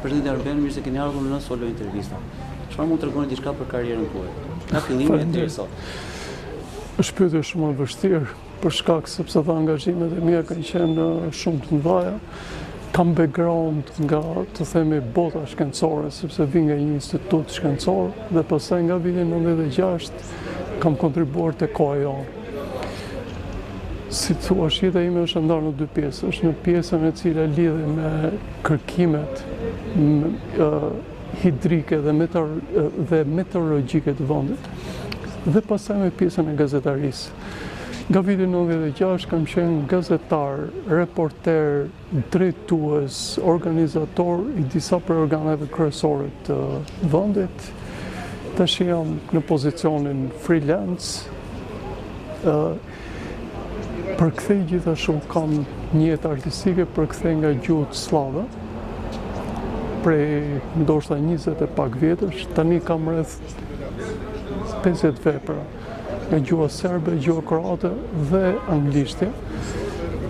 Presidenti Arben, mirë se keni ardhur në Solo Intervista. Çfarë mund të tregoni diçka për karrierën tuaj? Nga fillimi deri sot. Është pyetje shumë e vështirë, për shkak sepse të angazhimet e mia kanë qenë shumë të mëdha. Kam background nga, të themi, bota shkencore, sepse vi nga një institut shkencor dhe pastaj nga viti 96 kam kontribuar te KAJO. Si thua, jeta ime është ndarë në dy pjesë. Është në pjesën e cila lidhe me kërkimet hidrike dhe meteorologjike të vendit, dhe pastaj me pjesën e gazetarisë. Nga viti 96 kam qenë gazetar, reporter, drejtues, organizator i disa prej organeve kryesore të vendit. Tash jam në pozicionin freelance. Përkthej gjithashtu kam një jetë artistike, përkthej nga gjuhët slave, prej ndoshta 20 e pak vjetësh, tani kam rreth 50 vepra, nga gjuha serbe, gjuha kroate dhe anglishtja,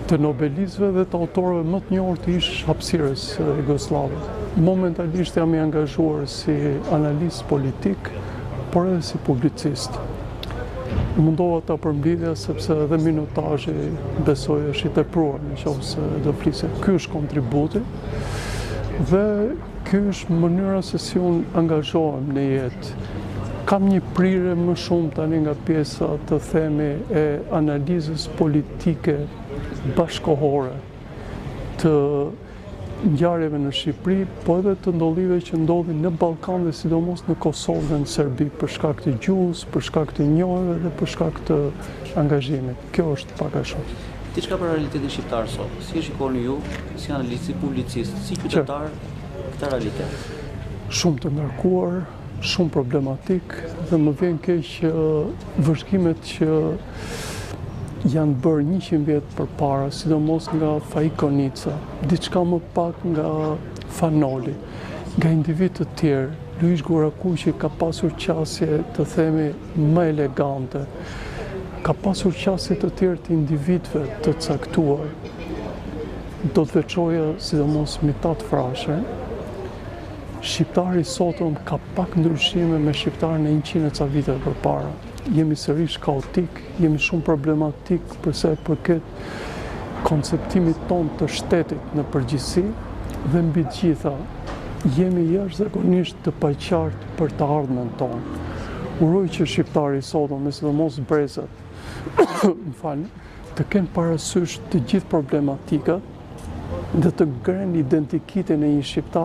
të nobelistëve dhe të autorëve më të njohur të ish hapësirës jugoslave. Momentalisht jam i angazhuar si analist politik, por edhe si publicist. Mundova ta përmbledhja sepse edhe minutazhi besoj është i tepruar nëse do flisë. Ky është kontributi dhe ky është mënyra se si unë angazhohem në jetë. Kam një prirje më shumë tani nga pjesa, të themi, e analizës politike bashkohore të ngjarjeve në Shqipëri, po edhe të ndodhive që ndodhin në Ballkan dhe sidomos në Kosovë dhe në Serbi, për shkak të gjuhës, për shkak të njohjeve dhe për shkak të angazhimit. Kjo është pak a shumë. Diçka për realitetin shqiptar sot. Si e shikoni ju, si analist, si publicist, si qytetar, këtë realitet? Shumë të ngarkuar, shumë problematik, dhe më vjen keq vëzhgimet që janë bërë 100 vjet përpara, sidomos nga Faikonica, diçka më pak nga Fanoli, nga individ të tjerë. Luish Gurakuqi ka pasur qasje, të themi, më elegante, ka pasur qasje të tjerë të individëve të caktuar. Do të veçoja sidomos Mitat Frashën. Shqiptari sotëm ka pak ndryshime me shqiptarin e 100 e ca vite përpara. Jemi sërish kaotik, jemi shumë problematik përsa e përket konceptimit ton të shtetit në përgjithësi, dhe mbi të gjitha jemi jashtëzakonisht të paqartë për të ardhmen tonë. Uroj që shqiptari sotëm, me sidomos brezat, të kenë parasysh të gjithë problematikat dhe të ngrenë identitetin e një shqiptar